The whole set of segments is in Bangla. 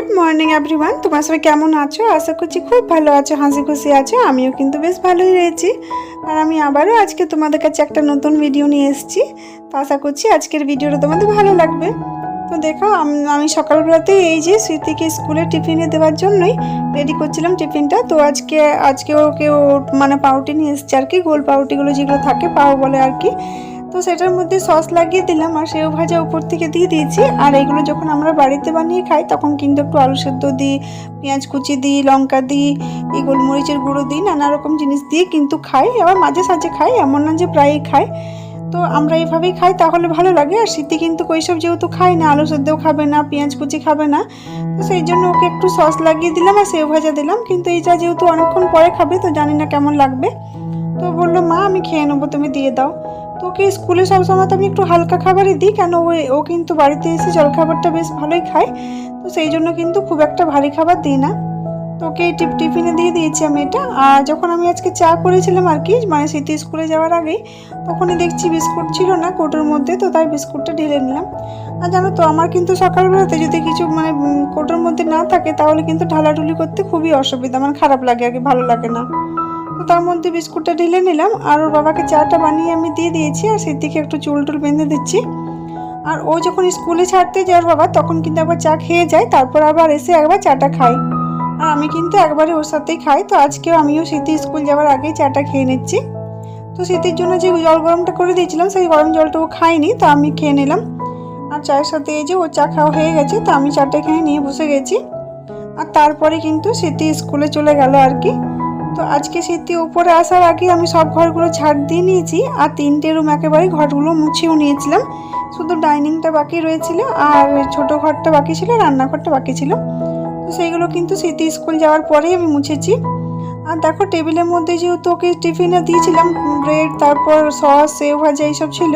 গুড মর্নিং এভরিওয়ান, তোমার সবাই কেমন আছো? আশা করছি খুব ভালো আছো, হাসি খুশি আছো। আমিও কিন্তু বেশ ভালোই রয়েছি। আর আমি আবারও আজকে তোমাদের কাছে একটা নতুন ভিডিও নিয়ে এসেছি। তো আশা করছি আজকের ভিডিওটা তোমাদের ভালো লাগবে। তো দেখো, আমি সকালবেলাতে এই যে স্মৃতিকে স্কুলে টিফিনে দেওয়ার জন্যই রেডি করছিলাম টিফিনটা। তো আজকে ওকে মানে পাউরুটি নিয়ে এসেছি আর কি, গোল পাউরুটিগুলো যেগুলো থাকে পাও বলে আর কি। তো সেটার মধ্যে সস লাগিয়ে দিলাম আর সেও ভাজা উপর থেকে দিয়ে দিয়েছি। আর এগুলো যখন আমরা বাড়িতে বানিয়ে খাই তখন কিন্তু একটু আলু সেদ্ধ দিই, পেঁয়াজ কুচি দিই, লঙ্কা দিই, এই গোলমরিচের গুঁড়ো দিই, নানা রকম জিনিস দিয়ে কিন্তু খাই। আবার মাঝে সাঝে খাই, এমন না যে প্রায়ই খাই। তো আমরা এইভাবেই খাই, তাহলে ভালো লাগে। আর শীতে কিন্তু ওইসব যেহেতু খাই না, আলু সেদ্ধও খাবে না, পেঁয়াজ কুচি খাবে না, তো সেই জন্য ওকে একটু সস লাগিয়ে দিলাম আর সেও ভাজা দিলাম। কিন্তু এইটা যেহেতু অনেকক্ষণ পরে খাবে তো জানি না কেমন লাগবে। তো বললো মা আমি খেয়ে নেবো, তুমি দিয়ে দাও। তো ওকে স্কুলে সবসময় তো আমি একটু হালকা খাবারই দিই, কেন ও কিন্তু বাড়িতে এসে জলখাবারটা বেশ ভালোই খায়। তো সেই জন্য কিন্তু খুব একটা ভারী খাবার দিই না। তো ওকে টিফিনে দিয়ে দিয়েছি আমি এটা। আর যখন আমি আজকে চা করেছিলাম আর কি, মানে স্মৃতি স্কুলে যাওয়ার আগেই, তখনই দেখছি বিস্কুট ছিল না কোটোর মধ্যে, তো তাই বিস্কুটটা ঢেলে নিলাম। আর জানো তো, আমার কিন্তু সকালবেলাতে যদি কিছু মানে কোটোর মধ্যে না থাকে তাহলে কিন্তু ঢালাঢুলি করতে খুবই অসুবিধা, মানে খারাপ লাগে আর কি, ভালো লাগে না। তো তার মধ্যে বিস্কুটটা ঢেলে নিলাম আর ওর বাবাকে চাটা বানিয়ে আমি দিয়ে দিয়েছি। আর সেই দিকে একটু চুল টুল বেঁধে দিচ্ছি। আর ও যখন স্কুলে ছাড়তে যায় ওর বাবা, তখন কিন্তু একবার চা খেয়ে যায়, তারপর আবার এসে একবার চাটা খাই। আর আমি কিন্তু একবারে ওর সাথেই খাই। তো আজকেও আমিও স্মৃতি স্কুল যাওয়ার আগেই চাটা খেয়ে নিচ্ছি। তো স্মৃতির জন্য যে জল গরমটা করে দিয়েছিলাম সেই গরম জলটা ও খাইনি, তো আমি খেয়ে নিলাম। আর চায়ের সাথে এই যে ও চা খাওয়া হয়ে গেছে, তো আমি চাটা এখানে নিয়ে বসে গেছি। আর তারপরে কিন্তু স্মৃতি স্কুলে চলে গেল আর কি। তো আজকে স্মৃতি উপরে আসার আগে আমি সব ঘরগুলো ঝাড় দিয়ে নিয়েছি আর 3টে রুম একেবারে ঘরগুলো মুছেও নিয়েছিলাম। শুধু ডাইনিংটা বাকি রয়েছিল আর ছোট ঘরটা বাকি ছিল, রান্নাঘরটা বাকি ছিল। তো সেইগুলো কিন্তু স্মৃতি স্কুল যাওয়ার পরেই আমি মুছেছি। আর দেখো, টেবিলের মধ্যে যেহেতু ওকে টিফিনে দিয়েছিলাম ব্রেড, তারপর সস, সেও ভাজা এইসব ছিল।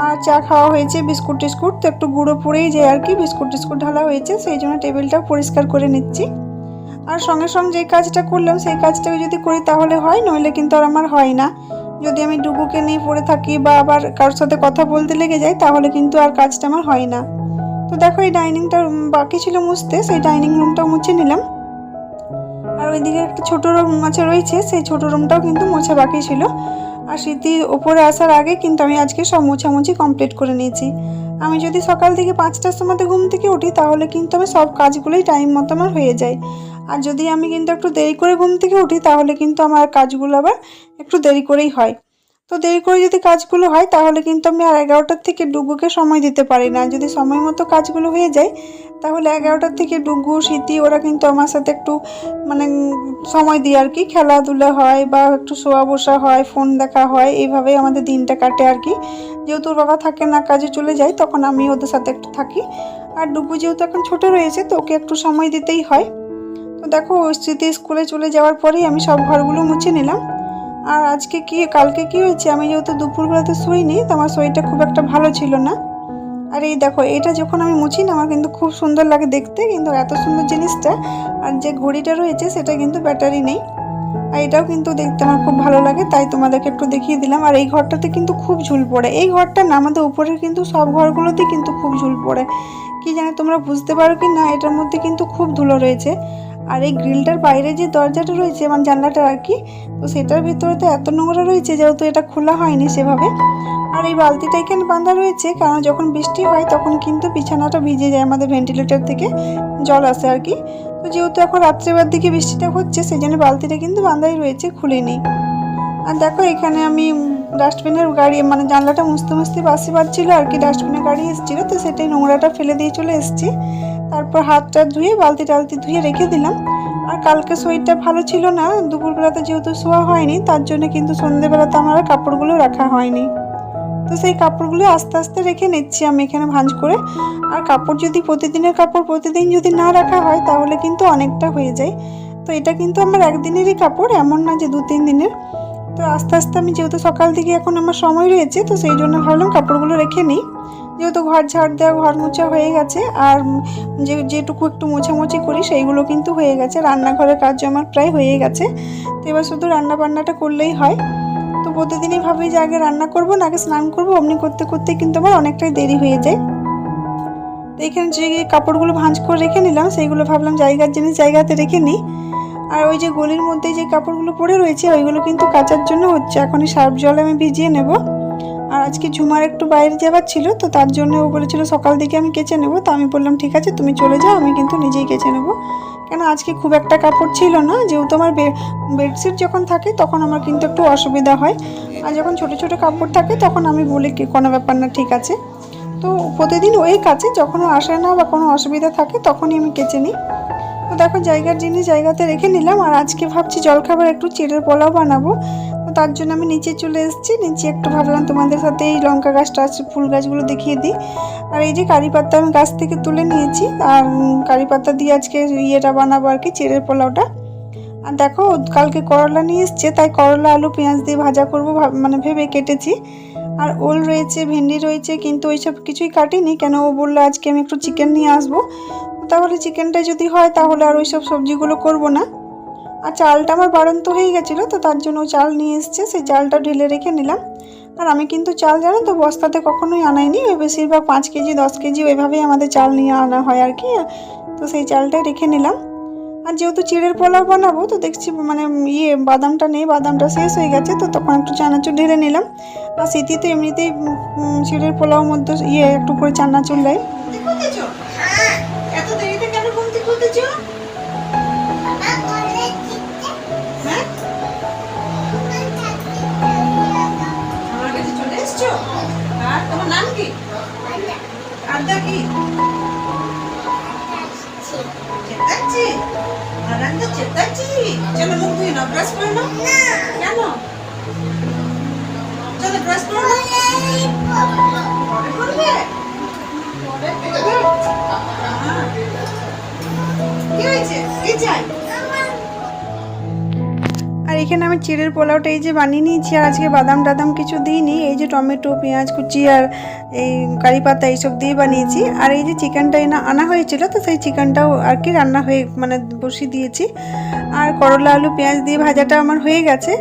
আর চা খাওয়া হয়েছে, বিস্কুট টিস্কুট তো একটু গুঁড়ো পড়েই যায় আর কি, বিস্কুট টিস্কুট ঢালা হয়েছে, সেই জন্য টেবিলটা পরিষ্কার করে নিচ্ছি। আর সঙ্গে সঙ্গে যে কাজটা করলাম সেই কাজটাকে যদি করি তাহলে হয়, নইলে কিন্তু আর আমার হয় না। যদি আমি ডুগুকে নিয়ে পড়ে থাকি বা আবার কারোর সাথে কথা বলতে লেগে যাই তাহলে কিন্তু আর কাজটা আমার হয় না। তো দেখো, এই ডাইনিংটা বাকি ছিল মুছতে, সেই ডাইনিং রুমটাও মুছে নিলাম। আর ওইদিকে একটা ছোটো রুম রয়েছে, সেই ছোটো রুমটাও কিন্তু মোছা বাকি ছিল। আর স্মৃতি ওপরে আসার আগে কিন্তু আমি আজকে সব মোছামুছি কমপ্লিট করে নিয়েছি। আমি যদি সকাল থেকে 5টার সময় ঘুম থেকে উঠি তাহলে কিন্তু আমি সব কাজগুলোই টাইম মতো আমার হয়ে যায়। আর যদি আমি কিন্তু একটু দেরি করে ঘুম থেকে উঠি তাহলে কিন্তু আমার কাজগুলো আবার একটু দেরি করেই হয়। তো দেরি করে যদি কাজগুলো হয় তাহলে কিন্তু আমি আর 11টার থেকে ডুগুকে সময় দিতে পারি না। যদি সময় মতো কাজগুলো হয়ে যায় তাহলে 11টার থেকে ডুগু, স্মৃতি ওরা কিন্তু আমার সাথে একটু মানে সময় দিই আর কি, খেলাধুলা হয় বা একটু শোয়া বসা হয়, ফোন দেখা হয়, এইভাবেই আমাদের দিনটা কাটে আর কি। যেহেতু ওর বাবা থাকে না, কাজে চলে যায়, তখন আমি ওদের সাথে একটু থাকি। আর ডুগু যেহেতু এখন ছোট রয়েছে তো ওকে একটু সময় দিতেই হয়। তো দেখো, স্মৃতি স্কুলে চলে যাওয়ার পরেই আমি সব ঘরগুলো মুছে নিলাম। আর কালকে কি হয়েছে, আমি যেহেতু দুপুরবেলাতে শুইনি তো আমার শরীরটা খুব একটা ভালো ছিল না। আর এই দেখো, এটা যখন আমি মুছি না আমার কিন্তু খুব সুন্দর লাগে দেখতে, কিন্তু এত সুন্দর জিনিসটা। আর যে ঘড়িটা রয়েছে সেটা কিন্তু ব্যাটারি নেই। আর এটাও কিন্তু দেখতে আমার খুব ভালো লাগে, তাই তোমাদেরকে একটু দেখিয়ে দিলাম। আর এই ঘরটাতে কিন্তু খুব ঝুল পড়ে, এই ঘরটা না, আমাদের উপরের কিন্তু সব ঘরগুলোতে কিন্তু খুব ঝুল পড়ে। কি জানি তোমরা বুঝতে পারো কি না, এটার মধ্যে কিন্তু খুব ধুলো রয়েছে। আর এই গ্রিলটার বাইরে যে দরজাটা রয়েছে, মানে জানলাটা আর কি, তো সেটার ভিতরে তো এত নোংরা রয়েছে যেহেতু এটা খোলা হয়নি সেভাবে। আর এই বালতিটা এখানে বাঁধা রয়েছে, কারণ যখন বৃষ্টি হয় তখন কিন্তু বিছানাটা ভিজে যায়, আমাদের ভেন্টিলেটর থেকে জল আসে আর কি। তো যেহেতু এখন রাত্রেবেলার দিকে বৃষ্টিটা হচ্ছে সেই জন্য বালতিটা কিন্তু বাঁধাই রয়েছে, খুলিনি। আর দেখো, এখানে আমি ডাস্টবিনের গাড়ি, মানে জানলাটা মুছতে মুছতে বাসি বাজছিল আর কি, ডাস্টবিনের গাড়ি এসেছিলো, তো সেটাই নোংরাটা ফেলে দিয়ে চলে এসেছি। তারপর হাতটা ধুয়ে বালতি টালতি ধুয়ে রেখে দিলাম। আর কালকে শরীরটা ভালো ছিল না, দুপুরবেলাতে যেহেতু শোয়া হয়নি তার জন্য কিন্তু সন্ধ্যেবেলাতে আমার কাপড়গুলো রাখা হয়নি। তো সেই কাপড়গুলো আস্তে আস্তে রেখে নিচ্ছি আমি এখানে ভাঁজ করে। আর কাপড় যদি প্রতিদিনের কাপড় প্রতিদিন যদি না রাখা হয় তাহলে কিন্তু অনেকটা হয়ে যায়। তো এটা কিন্তু আমার একদিনেরই কাপড়, এমন না যে 2-3 দিনের। তো আস্তে আস্তে আমি যেহেতু সকাল থেকে এখন আমার সময় রয়েছে তো সেই জন্য ভাবলাম কাপড়গুলো রেখে নিই। যেহেতু ঘর ঝাড় দেওয়া, ঘর মোছা হয়ে গেছে, আর যেটুকু একটু মোছামুছি করি সেইগুলো কিন্তু হয়ে গেছে, রান্নাঘরের কাজ আমার প্রায় হয়ে গেছে। তো এবার শুধু রান্না বান্নাটা করলেই হয়। তো প্রতিদিনই ভাবি যে আগে রান্না করবো না আগে স্নান করবো, অমনি করতে করতে কিন্তু আমার অনেকটাই দেরি হয়ে যায়। তো এখানে যে কাপড়গুলো ভাঁজ করে রেখে নিলাম সেইগুলো ভাবলাম জায়গার জিনিস জায়গাতে রেখে নিই। আর ওই যে গলির মধ্যে যে কাপড়গুলো পরে রয়েছে ওইগুলো কিন্তু কাচার জন্য হচ্ছে, এখনই সার্ফ জলে আমি ভিজিয়ে নেব। আর আজকে ঝুমার একটু বাইরে যাওয়ার ছিল, তো তার জন্য ও বলেছিল সকাল দিকে আমি কেচে নেব। তো আমি বললাম ঠিক আছে তুমি চলে যাও, আমি কিন্তু নিজেই কেচে নেব। কেন আজকে খুব একটা কাপড় ছিল না, যেহেতু আমার বেডশিট যখন থাকে তখন আমার কিন্তু একটু অসুবিধা হয়, আর যখন ছোট ছোট কাপড় থাকে তখন আমি বলি কি কোনো ব্যাপার না, ঠিক আছে। তো প্রতিদিন ওই কাছে যখন আসে না বা কোনো অসুবিধা থাকে তখনই আমি কেচে নিই। তো দেখো জায়গার জিনিস জায়গাতে রেখে নিলাম। আর আজকে ভাবছি জলখাবার একটু চিড়ের পোলাও বানাবো। তো তার জন্য আমি নিচে চলে এসেছি। নিচে একটু ভাবলাম তোমাদের সাথে এই লঙ্কা গাছটা আছে, ফুল গাছগুলো দেখিয়ে দিই। আর এই যে কারি পাতা আমি গাছ থেকে তুলে নিয়েছি, আর কারি পাতা দিয়ে আজকে ইয়েটা বানাবো আর কি, চিড়ের পোলাওটা। আর দেখো কালকে করলা নিয়ে এসছে, তাই করলা আলু পেঁয়াজ দিয়ে ভাজা করবো মানে ভেবে কেটেছি। আর ওল রয়েছে, ভেন্ডি রয়েছে, কিন্তু ওইসব কিছুই কাটিনি, কেন ও বললো আজকে আমি একটু চিকেন নিয়ে আসবো। তাহলে চিকেনটা যদি হয় তাহলে আর ওইসব সবজিগুলো করব না। আর চালটা আমার বাড়ন্ত হয়ে গেছিলো, তো তার জন্য চাল নিয়ে এসছে, সেই চালটা ঢেলে রেখে নিলাম। আর আমি কিন্তু চাল জানো তো বস্তাতে কখনোই আনাইনি, ওই বেশিরভাগ 5 কেজি 10 কেজি ওইভাবেই আমাদের চাল নিয়ে আনা হয় আর কি। তো সেই চালটাই রেখে নিলাম। আর যেহেতু চিড়ের পোলাও বানাবো, তো দেখছি মানে বাদামটা নেই, বাদামটা শেষ হয়ে গেছে, তো তখন একটু চানাচুর ঢেলে নিলাম। আর শীতে এমনিতেই চিড়ের পোলাওর মধ্যে একটু করে চানাচুর লাই। এত দেরিতে কেন ঘুম থেকে উঠেছো? হ্যাঁ আমার কাছে চলে এসছো। আর তোমার নাম কি? আড্ডা কি? চেতাচ্ছি। আর আড্ডা চেতাচ্ছি। চলো মুখ ধুয়ে নাও, ব্রাশ করে নাও। কেন? চলো ব্রাশ করে নাও। পরে করবে? পরে করবে? কি হয়েছে? কি চাই? আর এখানে আমি চিড়ের পোলাওটা এই যে বানিয়ে নিয়েছি। আর আজকে বাদাম টাদাম কিছু দিইনি, এই যে টমেটো পেঁয়াজ কুচি আর এই কারি পাতা এইসব দিয়ে বানিয়েছি। আর এই যে চিকেনটা আনা হয়েছিল, তো সেই চিকেনটাও আর কি রান্না হয়ে মানে বসিয়ে দিয়েছি। আর করলা আলু পেঁয়াজ দিয়ে ভাজাটা আমার হয়ে গেছে।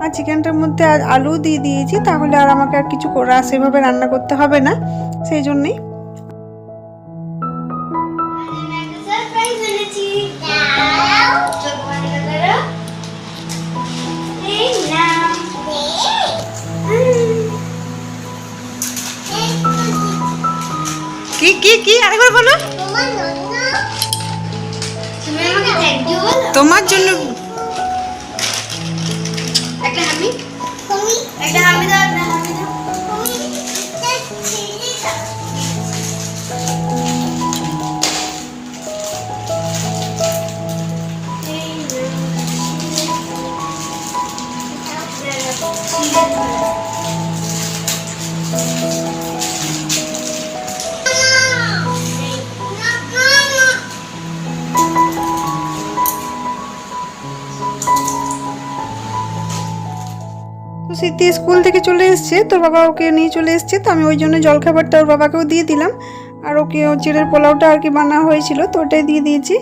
আর চিকেনটার মধ্যে আলু দিয়ে দিয়েছি, তাহলে আর আমাকে আর কিছু সেভাবে রান্না করতে হবে না, সেই জন্যই। কি কি কি আরেকবার বলো। তোমার জন্য একটা হামি, একটা হামি দাও, একটা হামি দাও। সিদ্ধি স্কুল থেকে চলে এসছে, তোর বাবা ওকে নিয়ে চলে এসছে, তো আমি ওই জন্য জলখাবারটা ওর বাবাকেও দিয়ে দিলাম। আর ওকে চিড়ের পোলাওটা আর কি বানা হয়েছিল, তো ওটাই দিয়ে দিয়েছি।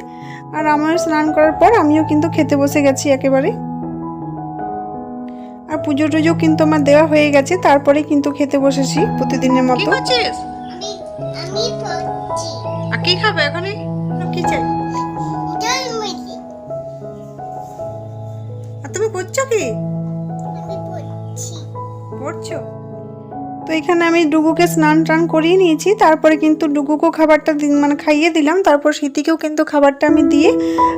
আর আমার স্নান করার পর আমিও কিন্তু খেতে বসে গেছি একেবারে। আর পুজো টুজো কিন্তু আমার দেওয়া হয়ে গেছে, তারপরে কিন্তু খেতে বসেছি প্রতিদিনের মতো। কি খাবে এখন? কি চাই? আর তুমি করছো কি? পড়ছো? তো এখানে আমি ডুগুকে স্নান টান করিয়ে নিয়েছি, তারপরে কিন্তু ডুগুকেও খাবারটা মানে খাইয়ে দিলাম। তারপর শীতিকেও কিন্তু খাবারটা আমি দিয়ে,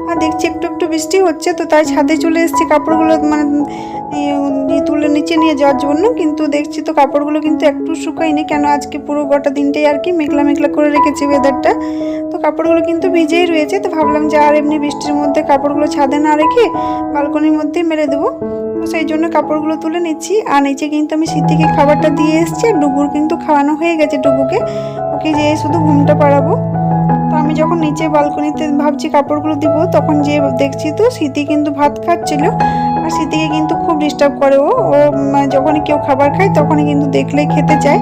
আর দেখছি একটু একটু বৃষ্টি হচ্ছে, তো তাই ছাদে চলে এসেছি কাপড়গুলো মানে তুলে নিচে নিয়ে যাওয়ার জন্য। কিন্তু দেখছি তো কাপড়গুলো কিন্তু একটু শুকায়নি, কেন আজকে পুরো গোটা দিনটাই আর কি মেঘলা মেঘলা করে রেখেছি ওয়েদারটা। তো কাপড়গুলো কিন্তু ভিজেই রয়েছে, তো ভাবলাম যে আর এমনি বৃষ্টির মধ্যে কাপড়গুলো ছাদে না রেখে বালকনির মধ্যেই মেলে দেবো। তো সেই জন্য কাপড়গুলো তুলে নিচ্ছি। আর নিচে কিন্তু আমি শীতিকে খাবারটা দিয়ে এসেছি, আর ডুগুর কিন্তু খাওয়ানো হয়ে গেছে ডুগুকে, ওকে যেয়ে শুধু ঘুমটা পাড়াবো। তো আমি যখন নিচে বালকনিতে ভাবছি কাপড়গুলো দিব, তখন যে দেখছি তো শীতি কিন্তু ভাত খাচ্ছিল। আর শীতিকে কিন্তু খুব ডিস্টার্ব করে ও মানে যখনই কেউ খাবার খায় তখনই কিন্তু দেখলেই খেতে চায়।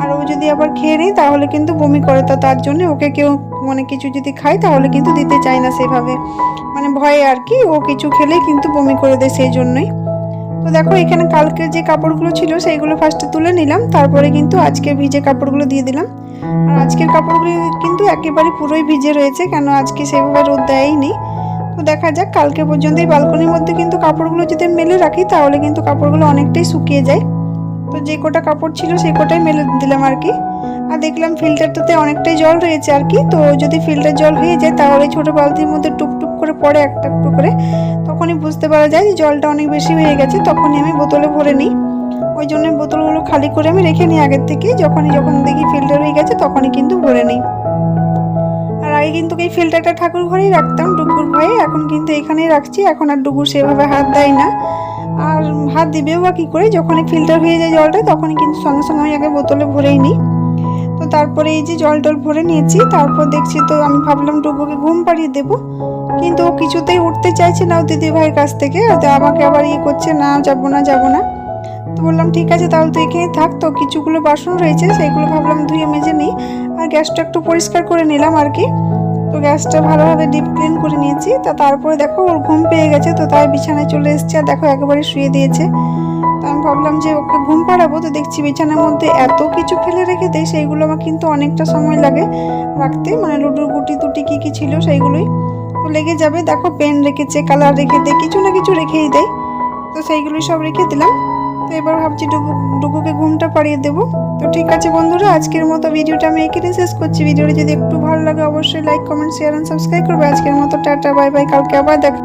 আর ও যদি আবার খেয়ে নেয় তাহলে কিন্তু বমি করে, তো তার জন্য ওকে কেউ মানে কিছু যদি খায় তাহলে কিন্তু দিতে চায় না সেভাবে, মানে ভয়ে আর কি, ও কিছু খেলেই কিন্তু বমি করে দেয়, সেই জন্যই। তো দেখো এখানে কালকের যে কাপড়গুলো ছিল সেইগুলো ফার্স্টে তুলে নিলাম, তারপরে কিন্তু আজকে ভিজে কাপড়গুলো দিয়ে দিলাম। আর আজকের কাপড়গুলো কিন্তু একেবারে পুরোই ভিজে রয়েছে, কেন আজকে সেভাবে রোদ দেয়নি। তো দেখা যাক, কালকে পর্যন্ত এই বালকনির মধ্যে কিন্তু কাপড়গুলো যদি মেলে রাখি তাহলে কিন্তু কাপড়গুলো অনেকটাই শুকিয়ে যায়। তো যে কোটা কাপড় ছিল সেই কোটাই মেলে দিলাম আর কি। আর দেখলাম ফিল্টারটাতে অনেকটাই জল রয়েছে আর কি, তো যদি ফিল্টার জল হয়ে যায় তাহলে ছোট বালতির মধ্যে টুকটুক করে পড়ে একটা একটু করে, তখনই বুঝতে পারা যায় যে জলটা অনেক বেশি হয়ে গেছে, তখনই আমি বোতলে ভরে নিই। ওই জন্য বোতলগুলো খালি করে আমি রেখে নিই আগের থেকে, যখন দেখি ফিল্টার হয়ে গেছে তখনই কিন্তু ভরে নিই। আর আগে কিন্তু এই ফিল্টারটা ঠাকুর ঘরেই রাখতাম ডুগুর ভয়ে, এখন কিন্তু এখানেই রাখছি। এখন আর ডুগু সেভাবে হাত দেয় না, আর হাত দিবেও বা কী করে, যখনই ফিল্টার হয়ে যায় জলটা তখনই কিন্তু সঙ্গে সঙ্গে আমি আগে বোতলে ভরেই নিই। তো তারপরে এই যে জল টল ভরে নিয়েছি, তারপর দেখছি তো আমি ভাবলাম ডুগুকে ঘুম পাড়িয়ে দেবো, কিন্তু ও কিছুতেই উঠতে চাইছে না ও দিদি ভাইয়ের কাছ থেকে। আমাকে আবার করছে, না যাবো না যাবো না। তো বললাম ঠিক আছে তাহলে তুই এখানে থাক, তো কিছুগুলো বাসন রয়েছে সেইগুলো ভাবলাম ধুয়ে মেজে নিই, আর গ্যাসটা একটু পরিষ্কার করে নিলাম আর কি। তো গ্যাসটা ভালোভাবে ডিপ ক্লিন করে নিয়েছি। তা তারপরে দেখো ওর ঘুম পেয়ে গেছে, তো তাই বিছানায় চলে এসেছে, আর দেখো একেবারে শুয়ে দিয়েছে। তো আমি ভাবলাম যে ওকে ঘুম পাড়াবো, তো দেখছি বিছানার মধ্যে এত কিছু ফেলে রেখে দেয়, সেইগুলো আমার কিন্তু অনেকটা সময় লাগে রাখতে, মানে লুডুর গুটি টুটি কী কী ছিল সেইগুলোই তো লেগে যাবে। দেখো পেন রেখেছে, কালার রেখে দেয়, কিছু না কিছু রেখেই দেয়, তো সেইগুলোই সব রেখে দিলাম। তো এবার ভাবছি ডুগুকে ঘুমটা পাড়িয়ে দেবো। তো ঠিক আছে বন্ধুরা, আজকের মতো ভিডিওটা আমি এখানে শেষ করছি। ভিডিওটা যদি একটু ভালো লাগে অবশ্যই like comment share and subscribe করবে। আজকের মতো টাটা বাই বাই, কালকে আবার দেখা।